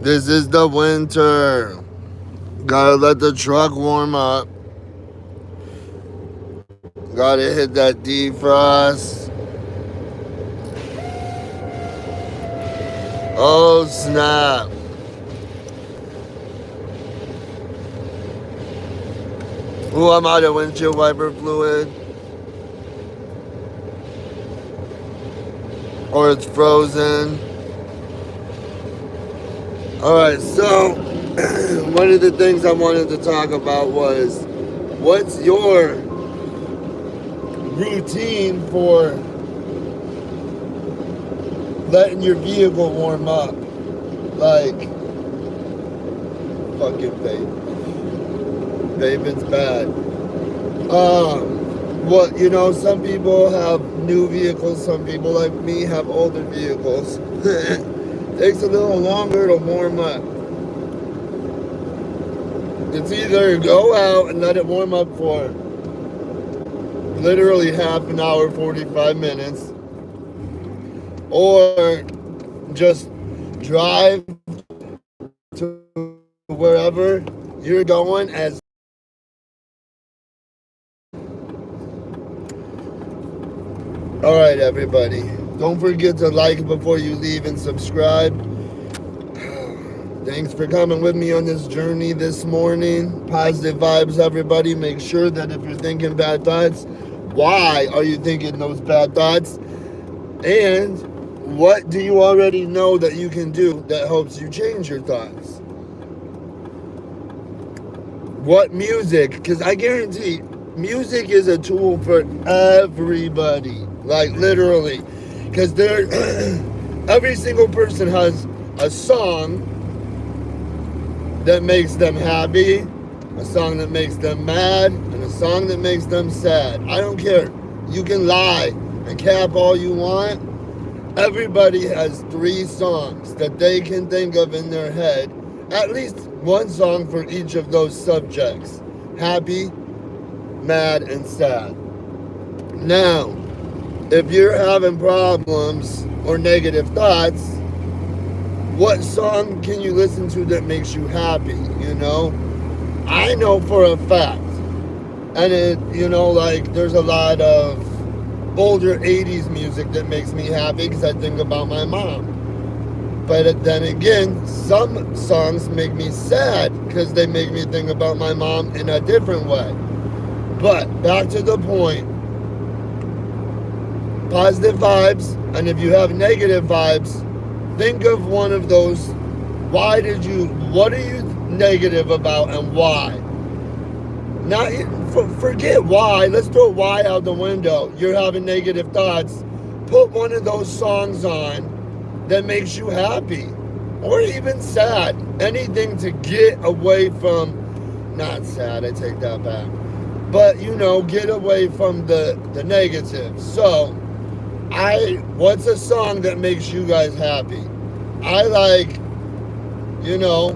This is the winter. Gotta let the truck warm up. Gotta hit that defrost. Oh snap. Ooh, I'm out of windshield wiper fluid. Or it's frozen. Alright, so one of the things I wanted to talk about was what's your routine for letting your vehicle warm up? Like, fucking vape. Vaping's bad. What, you know, some people have new vehicles, some people like me have older vehicles. Takes a little longer to warm up. It's either go out and let it warm up for literally half an hour, 45 minutes, or just drive to wherever you're going as alright everybody. Don't forget to like before you leave and subscribe. Thanks for coming with me on this journey this morning. Positive vibes, everybody. Make sure that if you're thinking bad thoughts, why are you thinking those bad thoughts? And what do you already know that you can do that helps you change your thoughts? What music? Because I guarantee music is a tool for everybody. Like literally. Because every single person has a song that makes them happy, a song that makes them mad, and a song that makes them sad. I don't care. You can lie and cap all you want. Everybody has 3 songs that they can think of in their head. At least one song for each of those subjects. Happy, mad, and sad. Now, if you're having problems or negative thoughts, what song can you listen to that makes you happy, you know? I know for a fact, and it, you know, like, there's a lot of older 80s music that makes me happy because I think about my mom. But then again, some songs make me sad because they make me think about my mom in a different way. But back to the point, positive vibes, and if you have negative vibes, think of one of those. What are you negative about and why? Not, forget why. Let's throw why out the window. You're having negative thoughts. Put one of those songs on that makes you happy. Or even sad. Anything to get away from, not sad, I take that back. But, you know, get away from the negative. So, what's a song that makes you guys happy? I like, you know,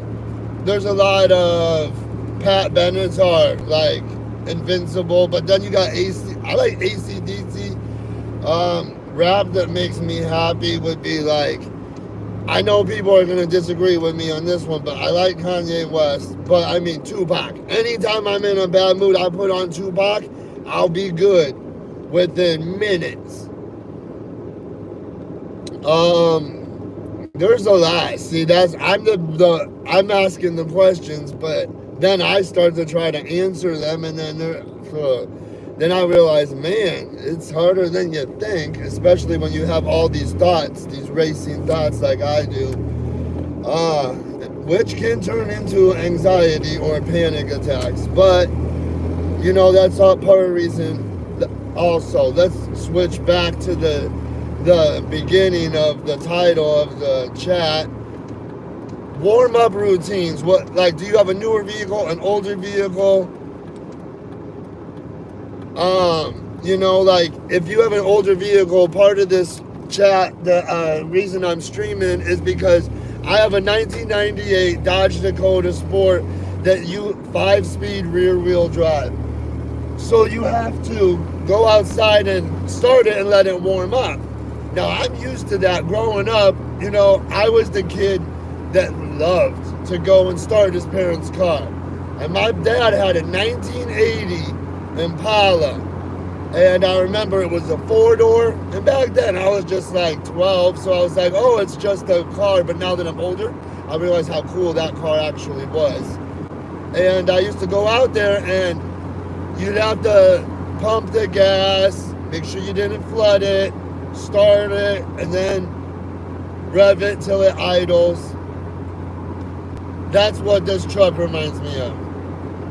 there's a lot of Pat Benatar, like Invincible, but then you got I like AC/DC. Rap that makes me happy would be like, I know people are going to disagree with me on this one, but I like Kanye West, but I mean Tupac. Anytime I'm in a bad mood, I put on Tupac, I'll be good within minutes. There's a lot. See, I'm asking the questions, but then I start to try to answer them, and then I realize, man, it's harder than you think, especially when you have all these thoughts, these racing thoughts like I do, which can turn into anxiety or panic attacks. But, you know, that's all part of the reason. Also, let's switch back to the beginning of the title of the chat. Warm up routines. What, like, do you have a newer vehicle, an older vehicle? You know, like, if you have an older vehicle, part of this chat, the reason I'm streaming is because I have a 1998 Dodge Dakota Sport that 5-speed rear wheel drive. So you have to go outside and start it and let it warm up. Now, I'm used to that growing up. You know, I was the kid that loved to go and start his parents' car. And my dad had a 1980 Impala. And I remember it was a 4-door. And back then I was just like 12. So I was like, oh, it's just a car. But now that I'm older, I realize how cool that car actually was. And I used to go out there and you'd have to pump the gas, make sure you didn't flood it, start it, and then rev it till it idles. That's what this truck reminds me of.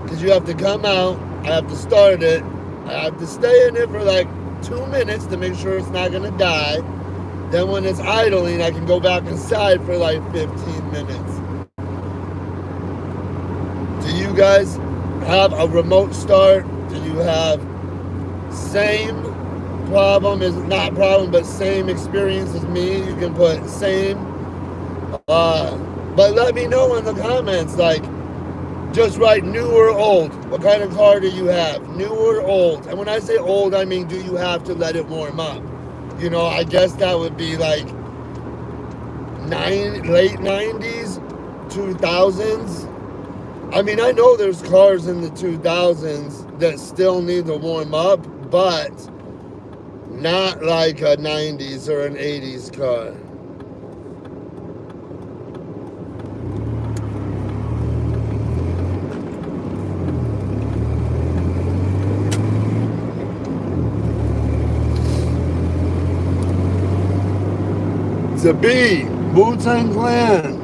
Because you have to come out, I have to start it, I have to stay in it for like 2 minutes to make sure it's not going to die. Then when it's idling, I can go back inside for like 15 minutes. Do you guys have a remote start? Do you have same problem, is not problem, but same experience as me? You can put same. But let me know in the comments, like, just write new or old. What kind of car do you have? New or old? And when I say old, I mean, do you have to let it warm up? You know, I guess that would be like late 90s, 2000s. I mean, I know there's cars in the 2000s that still need to warm up, but not like a 90s or an 80s car. It's a B, Wu-Tang Clan.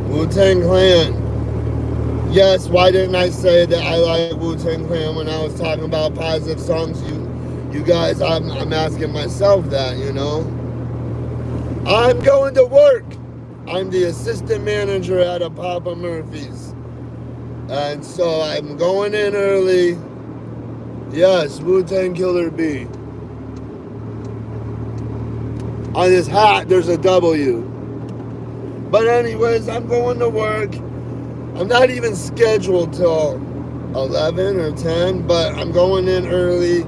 Wu-Tang Clan. Yes, why didn't I say that I like Wu-Tang Clan when I was talking about positive songs? You guys, I'm asking myself that, you know. I'm going to work. I'm the assistant manager at a Papa Murphy's. And so I'm going in early. Yes, Wu-Tang Killer B. On his hat, there's a W. But anyways, I'm going to work. I'm not even scheduled till 11 or 10, but I'm going in early.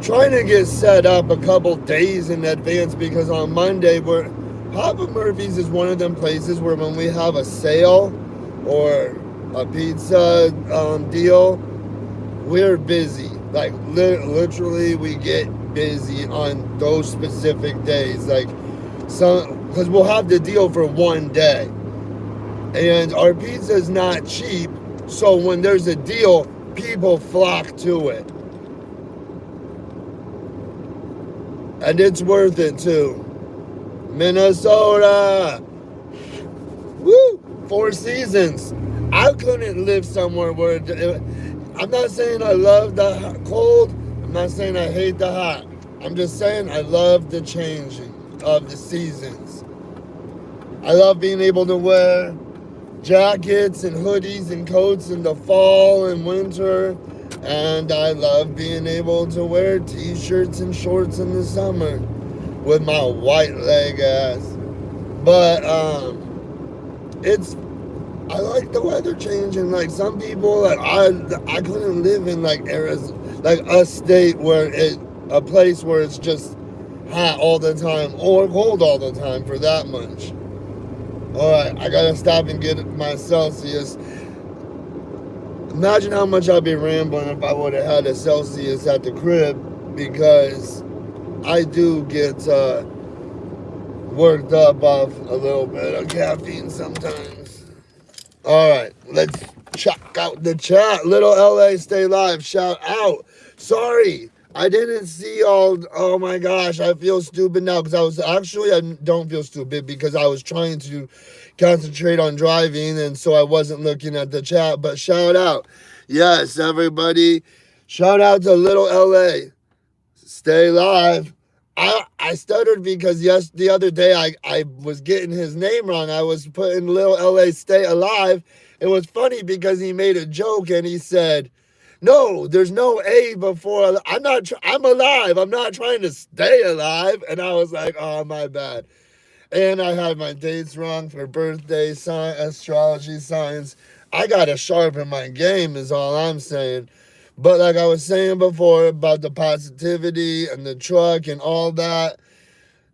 Trying to get set up a couple days in advance because on Monday, Papa Murphy's is one of them places where when we have a sale or a pizza deal, we're busy. Like literally we get busy on those specific days. Like because we'll have the deal for one day. And our pizza is not cheap. So when there's a deal, people flock to it. And it's worth it too. Minnesota. Woo! 4 Seasons. I couldn't live somewhere where I'm not saying I love the cold. I'm not saying I hate the hot. I'm just saying I love the changing of the seasons. I love being able to wear jackets and hoodies and coats in the fall and winter. And I love being able to wear t-shirts and shorts in the summer with my white leg ass. But I like the weather changing. Like some people, like I couldn't live in like Arizona, like a state where a place where it's just hot all the time or cold all the time for that much. All right, I gotta stop and get my Celsius. Imagine how much I'd be rambling if I would have had a Celsius at the crib, because I do get worked up off a little bit of caffeine sometimes. All right, let's check out the chat. Little LA, stay live. Shout out. Sorry, I didn't see all. Oh my gosh, I feel stupid now because I don't feel stupid because I was trying to concentrate on driving, and so I wasn't looking at the chat. But shout out. Yes, everybody. Shout out to Little LA. Stay live. I stuttered because the other day I was getting his name wrong. I was putting Little LA Stay Alive. It was funny because he made a joke and he said, no, there's no A before. I'm alive. I'm not trying to stay alive. And I was like, oh, my bad. And I had my dates wrong for birthday astrology signs. I got to sharpen my game is all I'm saying. But like I was saying before about the positivity and the truck and all that,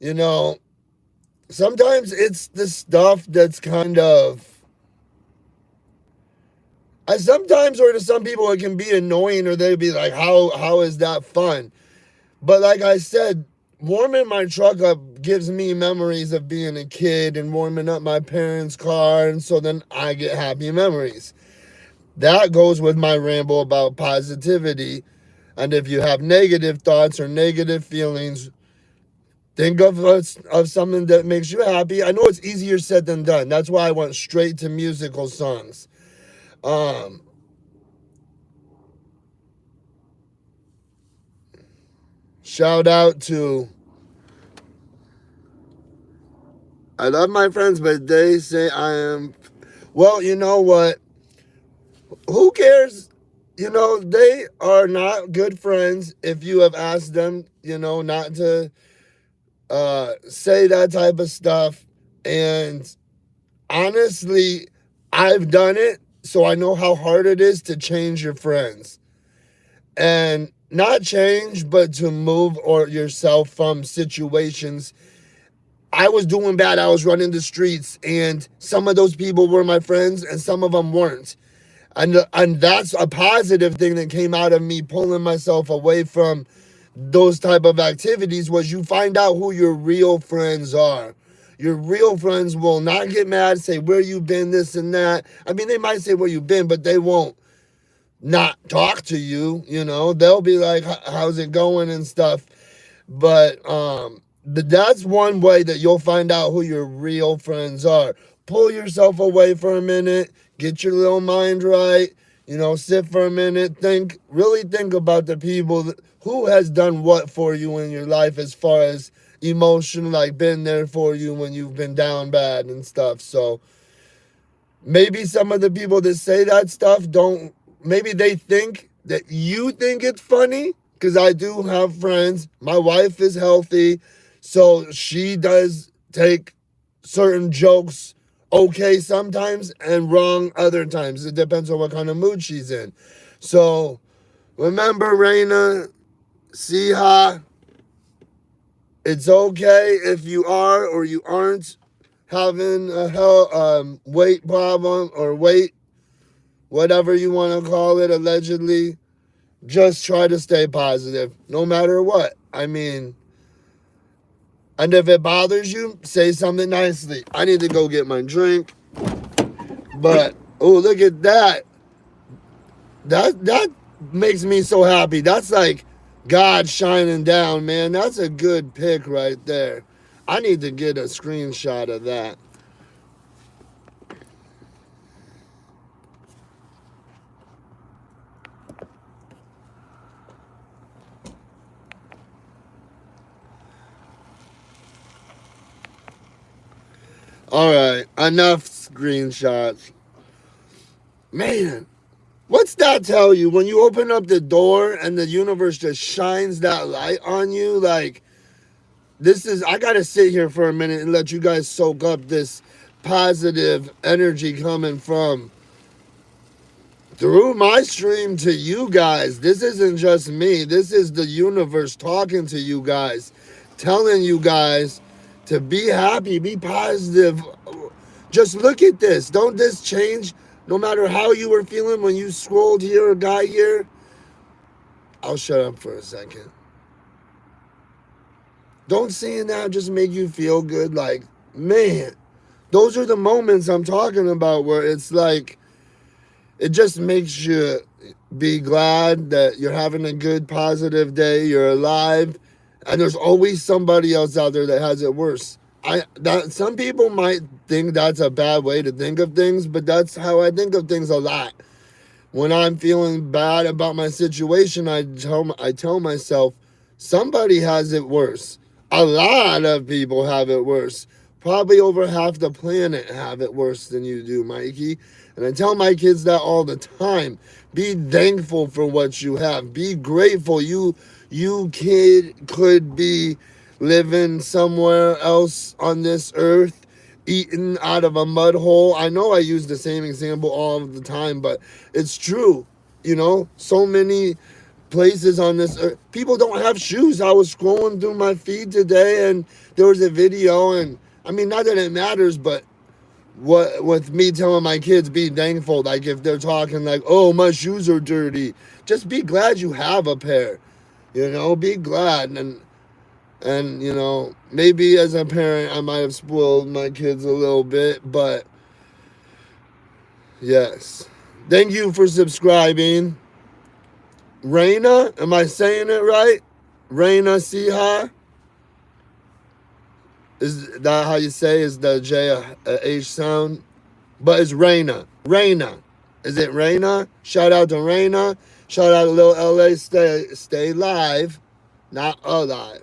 You know, sometimes it's the stuff that's kind of, I sometimes, or to some people it can be annoying, or they'd be like, how is that fun? But like I said, warming my truck up gives me memories of being a kid and warming up my parents' car, and so then I get happy memories. That goes with my ramble about positivity. And if you have negative thoughts or negative feelings, think of something that makes you happy. I know it's easier said than done. That's why I went straight to musical songs. Um, Shout out to, I love my friends, but they say I am, well, you know what? Who cares? You know, they are not good friends if you have asked them, not to say that type of stuff. And honestly, I've done it, so I know how hard it is to change your friends. And not change, but to move or yourself from situations. I was doing bad. I was running the streets, and some of those people were my friends, and some of them weren't. And that's a positive thing that came out of me pulling myself away from those type of activities, was you find out who your real friends are. Your real friends will not get mad, say where you been, this and that. I mean, they might say where you been, but they won't not talk to you. They'll be like, how's it going and stuff. But that's one way that you'll find out who your real friends are. Pull yourself away for a minute, get your little mind right, sit for a minute, really think about the people who has done what for you in your life, as far as emotion, like been there for you when you've been down bad and stuff. So maybe some of the people that say that stuff don't, maybe they think that you think it's funny, because I do have friends. My wife is healthy, so she does take certain jokes okay sometimes and wrong other times. It depends on what kind of mood she's in. So remember, Raina, Siha, it's okay if you are or you aren't having a weight problem or weight, whatever you want to call it, allegedly. Just try to stay positive no matter what. I mean, and if it bothers you, say something nicely. I need to go get my drink. But oh, look at that. That makes me so happy. That's like God shining down, man. That's a good pic right there. I need to get a screenshot of that. All right, enough screenshots. Man, what's that tell you? When you open up the door and the universe just shines that light on you, like, I gotta sit here for a minute and let you guys soak up this positive energy coming from through my stream to you guys. This isn't just me. This is the universe talking to you guys, telling you guys to be happy, be positive. Just look at this. Don't this change no matter how you were feeling when you scrolled here or got here? I'll shut up for a second. Don't seeing that just make you feel good? Like, man, those are the moments I'm talking about, where it's like, it just makes you be glad that you're having a good, positive day, you're alive, and there's always somebody else out there that has it worse. Some people might think that's a bad way to think of things, but that's how I think of things a lot. When I'm feeling bad about my situation, I tell myself, somebody has it worse. A lot of people have it worse. Probably over half the planet have it worse than you do, Mikey. And I tell my kids that all the time. Be thankful for what you have. Be grateful. You kid could be living somewhere else on this earth, eating out of a mud hole. I know I use the same example all of the time, but it's true. So many places on this earth. People don't have shoes. I was scrolling through my feed today and there was a video, and I mean, not that it matters, but what with me telling my kids be thankful, like if they're talking like, oh, my shoes are dirty, just be glad you have a pair, be glad. And maybe as a parent I might have spoiled my kids a little bit, but yes, thank you for subscribing. Raina, am I saying it right? Raina Siha? Is that how you say? Is the J a H sound? But it's Raina. Raina. Is it Raina? Shout out to Raina. Shout out to Lil LA. Stay live, not alive.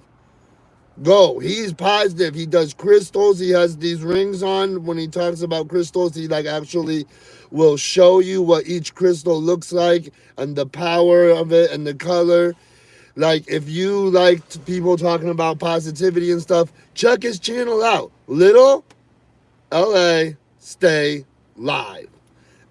Go. He's positive. He does crystals. He has these rings on. When he talks about crystals, he like actually will show you what each crystal looks like and the power of it and the color. Like, if you like people talking about positivity and stuff, check his channel out. Little LA Stay Live.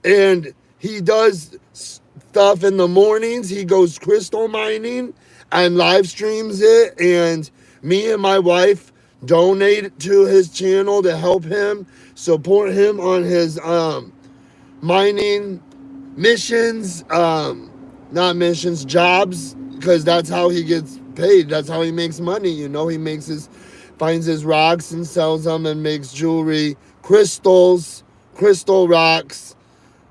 And he does stuff in the mornings. He goes crystal mining and live streams it. And me and my wife donate to his channel to help him, support him on his mining missions, not missions, jobs, because that's how he gets paid. That's how he makes money. He finds his rocks and sells them and makes jewelry, crystals, crystal rocks,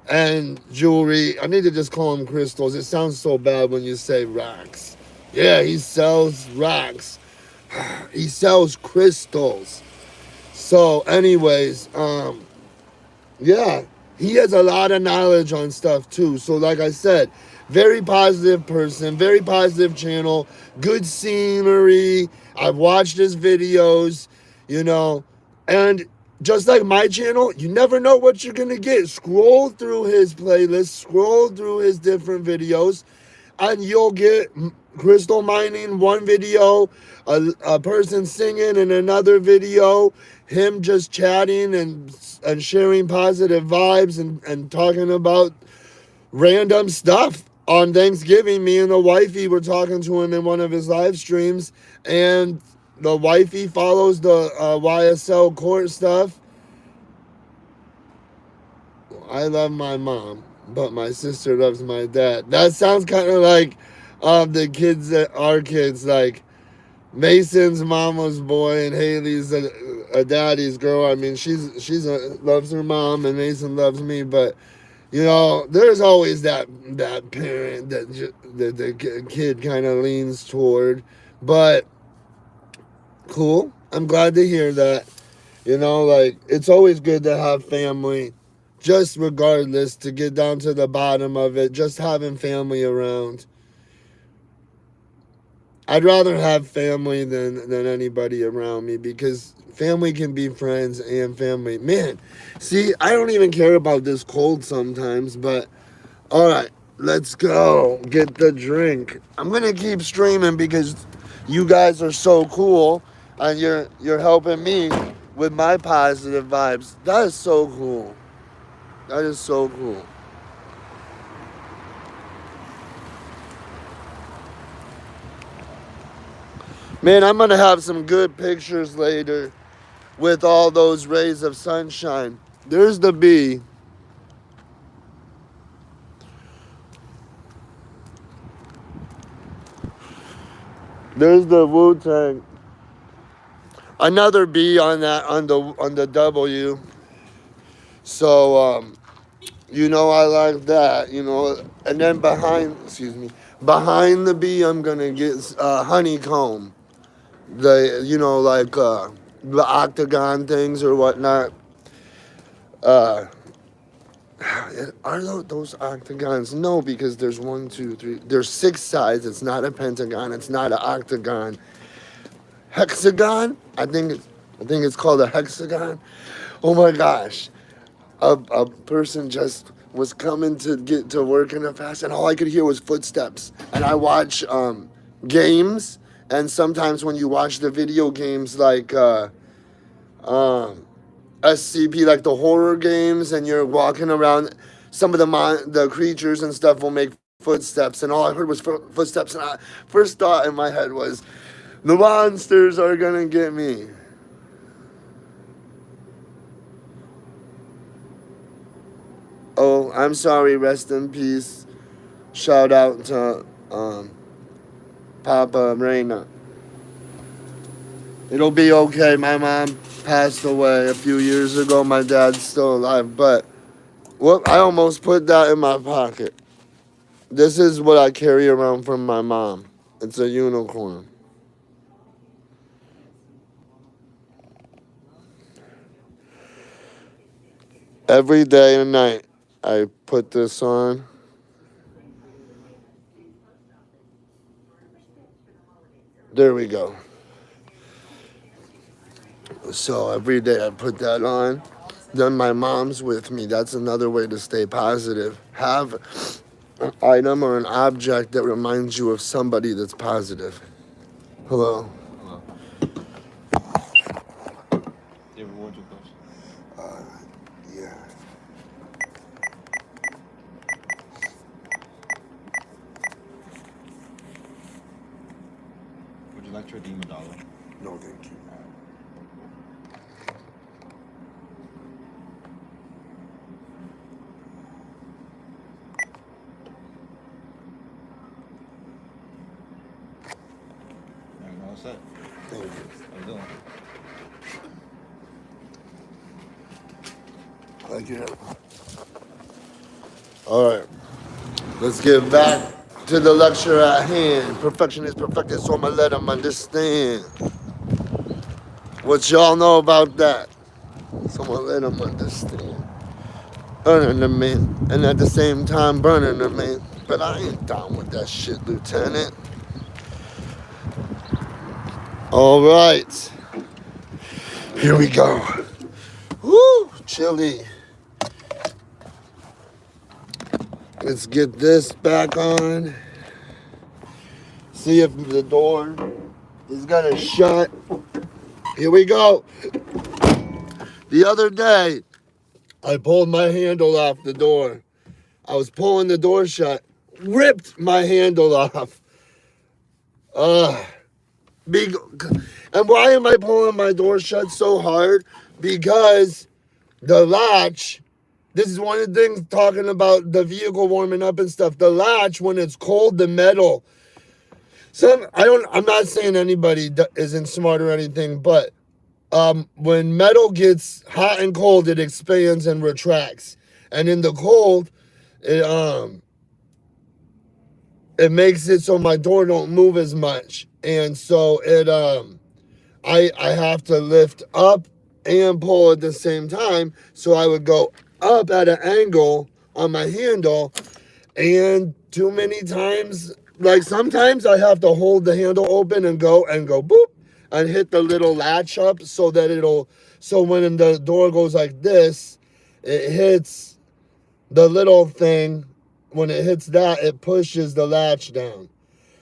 and jewelry. I need to just call them crystals. It sounds so bad when you say rocks. Yeah, he sells rocks. He sells crystals. So anyways, yeah, he has a lot of knowledge on stuff too. So like I said, very positive person, very positive channel, good scenery. I've watched his videos, and just like my channel, you never know what you're going to get. Scroll through his playlist, scroll through his different videos, and you'll get crystal mining one video, a person singing in another video, him just chatting and sharing positive vibes and talking about random stuff. On Thanksgiving, me and the wifey were talking to him in one of his live streams, and the wifey follows the YSL court stuff. I love my mom, but my sister loves my dad. That sounds kind of like the kids that our kids, like Mason's mama's boy and Haley's a daddy's girl. I mean, she's loves her mom and Mason loves me, but there's always that parent that the kid kind of leans toward. But cool. I'm glad to hear that. Like, it's always good to have family, just regardless, to get down to the bottom of it, just having family around. I'd rather have family than anybody around me, because family can be friends and family. Man, see, I don't even care about this cold sometimes, but all right, let's go get the drink. I'm going to keep streaming because you guys are so cool and you're helping me with my positive vibes. That is so cool. That is so cool. Man, I'm going to have some good pictures later with all those rays of sunshine. There's the bee. There's the Wu-Tang. Another B on the W. So I like that, and then behind the B, I'm gonna get honeycomb. The octagon things or whatnot. Are those octagons? No, because there's 1, 2, 3. There's 6 sides. It's not a pentagon. It's not an octagon. Hexagon? I think it's called a hexagon. Oh my gosh. A person just was coming to get to work in a fast, and all I could hear was footsteps. And I watch games, and sometimes when you watch the video games like SCP, like the horror games, and you're walking around, some of the creatures and stuff will make footsteps, and all I heard was footsteps. And first thought in my head was, the monsters are gonna get me. Oh, I'm sorry. Rest in peace. Shout out to Papa Reina. It'll be okay. My mom passed away a few years ago. My dad's still alive, but whoop, I almost put that in my pocket. This is what I carry around from my mom. It's a unicorn. Every day and night, I put this on. There we go. So every day I put that on. Then my mom's with me. That's another way to stay positive. Have an item or an object that reminds you of somebody that's positive. Hello. Hello. David, what was your question? Yeah. Would you like to redeem $1? No, thank you. Alright, all set. Thank you. How you doing? Thank you. All right. Let's get back to the lecture at hand. Perfection is perfected, so I'ma let them understand. What y'all know about that? So I'ma let them understand. Earning the man, and at the same time burning the man. But I ain't down with that shit, Lieutenant. All right. Here we go. Woo, chilly. Let's get this back on. See if the door is gonna shut. Here we go. The other day, I pulled my handle off the door. I was pulling the door shut, ripped my handle off. And why am I pulling my door shut so hard? Because the latch, this is one of the things talking about the vehicle warming up and stuff. The latch, when it's cold, the metal. I'm not saying anybody isn't smart or anything, but when metal gets hot and cold, it expands and retracts. And in the cold, it makes it so my door don't move as much. And so I have to lift up and pull at the same time. So I would go up at an angle on my handle, and too many times, like sometimes I have to hold the handle open and go boop and hit the little latch up so that so when the door goes like this, it hits the little thing. When it hits that, it pushes the latch down.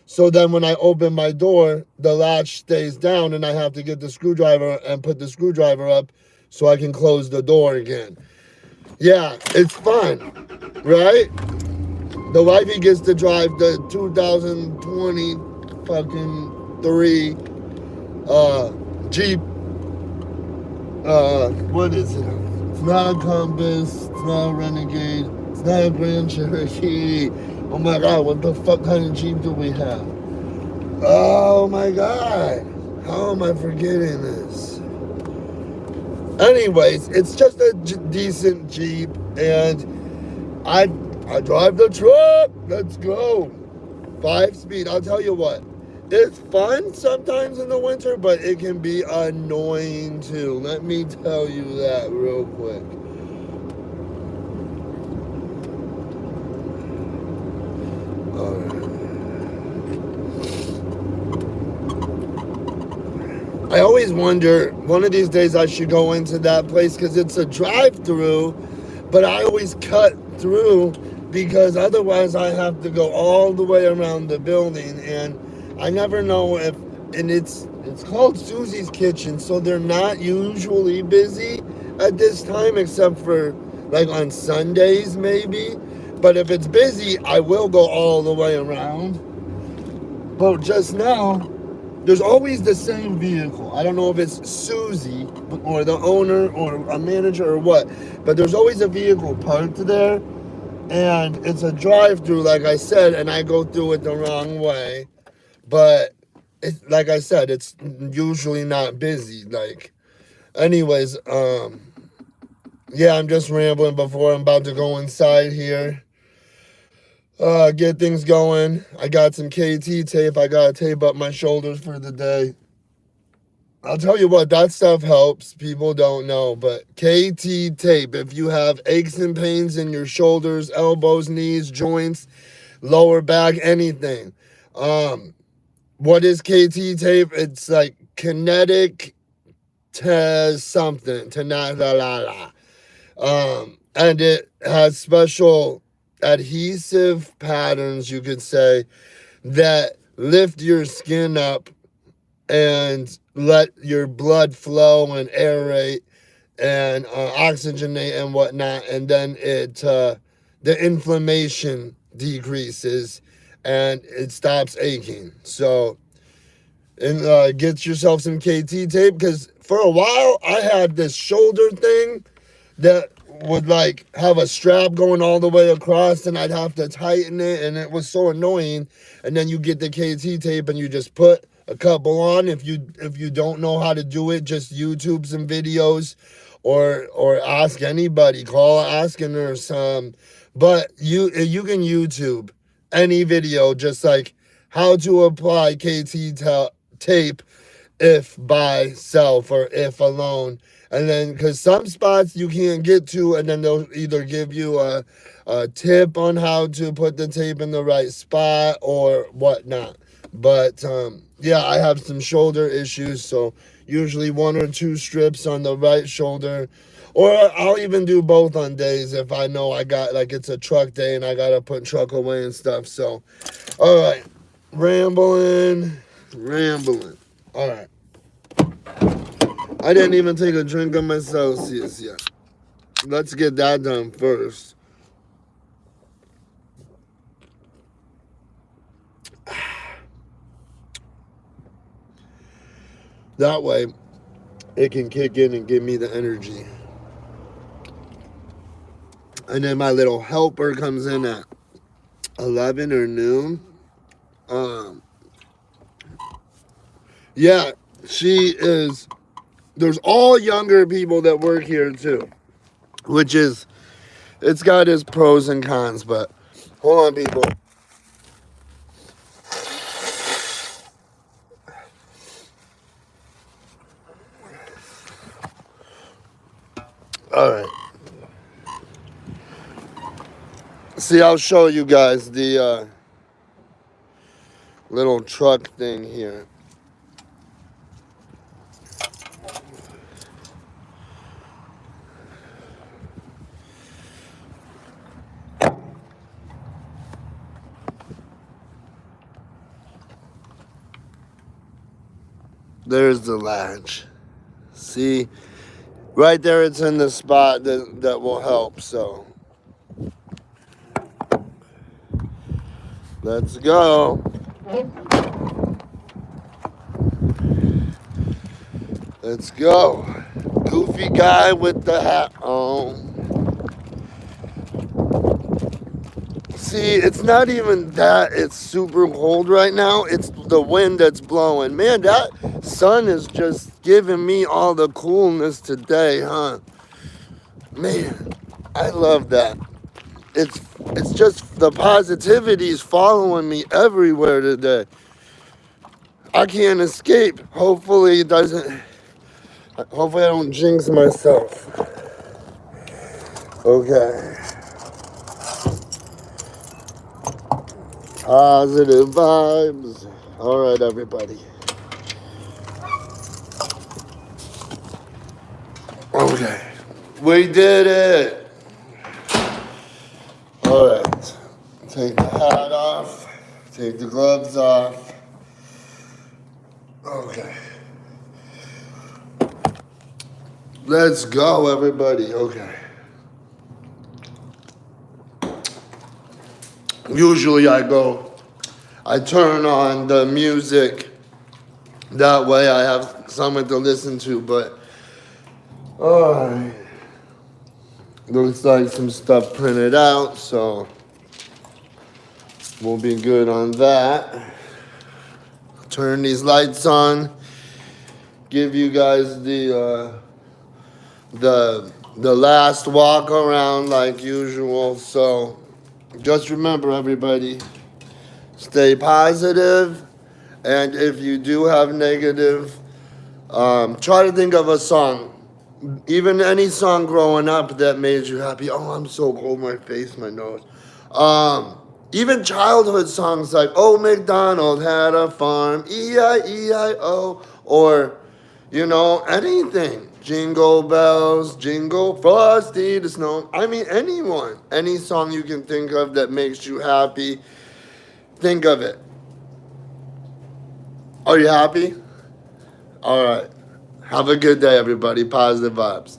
So then when I open my door, the latch stays down and I have to get the screwdriver and put the screwdriver up so I can close the door again. Yeah, it's fun, right? The wifey gets to drive the 2020 fucking 3 Jeep. What is it? It's not a Compass. It's not a Renegade. It's not a Grand Cherokee. Oh my God, what the fuck kind of Jeep do we have? Oh my God. How am I forgetting this? Anyways, it's just a decent Jeep, and I drive the truck. Let's go. 5-speed. I'll tell you what. It's fun sometimes in the winter, but it can be annoying too. Let me tell you that real quick. I always wonder, one of these days I should go into that place because it's a drive-through, but I always cut through because otherwise I have to go all the way around the building, and I never know if, and it's called Susie's Kitchen, so they're not usually busy at this time except for like on Sundays maybe, But if it's busy, I will go all the way around. But just now, there's always the same vehicle. I don't know if it's Susie or the owner or a manager or what, but there's always a vehicle parked there, and it's a drive-through, like I said, and I go through it the wrong way. But like I said, it's usually not busy. Like, anyways, yeah, I'm just rambling before I'm about to go inside here. Get things going. I got some KT tape. I gotta tape up my shoulders for the day. I'll tell you what, that stuff helps. People don't know, but KT tape, if you have aches and pains in your shoulders, elbows, knees, joints, lower back, anything. What is KT tape? It's like kinetic to something, to not la la la. And it has special adhesive patterns, you could say, that lift your skin up and let your blood flow and aerate and oxygenate and whatnot, and then the inflammation decreases and it stops aching. So, and get yourself some KT tape, because for a while I had this shoulder thing that would like have a strap going all the way across, and I'd have to tighten it, and it was so annoying. And then you get the KT tape and you just put a couple on. If you don't know how to do it, just YouTube some videos, or ask anybody, call ask a nurse. But you can YouTube any video, just like how to apply KT tape if by self or if alone. And then, because some spots you can't get to, and then they'll either give you a tip on how to put the tape in the right spot or whatnot. But yeah, I have some shoulder issues, so usually 1 or 2 strips on the right shoulder, or I'll even do both on days if I know I got, like, it's a truck day and I gotta put truck away and stuff. So, all right, rambling. All right. I didn't even take a drink of my Celsius yet. Let's get that done first. That way, it can kick in and give me the energy. And then my little helper comes in at 11 or noon. Yeah, she is. There's all younger people that work here too, which is, it's got its pros and cons. But hold on, people. All right. See, I'll show you guys the little truck thing here. There's the latch. See, right there, it's in the spot that will help. So let's go. Let's go. Goofy guy with the hat on. See, it's not even that it's super cold right now. It's the wind that's blowing. Man, that sun is just giving me all the coolness today, huh? Man, I love that. It's just the positivity is following me everywhere today. I can't escape. Hopefully it doesn't. Hopefully I don't jinx myself. Okay. Positive vibes. All right, everybody. Okay. We did it. All right. Take the hat off. Take the gloves off. Okay. Let's go, everybody. Okay. usually I turn on the music. That way I have something to listen to, but alright. Looks like some stuff printed out, so we'll be good on that. Turn these lights on. Give you guys the last walk around like usual. So just remember, everybody, stay positive, and if you do have negative, try to think of a song, even any song growing up that made you happy. Oh, I'm so cold, my face, my nose. Even childhood songs like "Oh, MacDonald had a farm, E-I-E-I-O," or anything. Jingle bells, jingle frosty the snow. I mean, any song you can think of that makes you happy, think of it. Are you happy? All right. Have a good day, everybody. Positive vibes.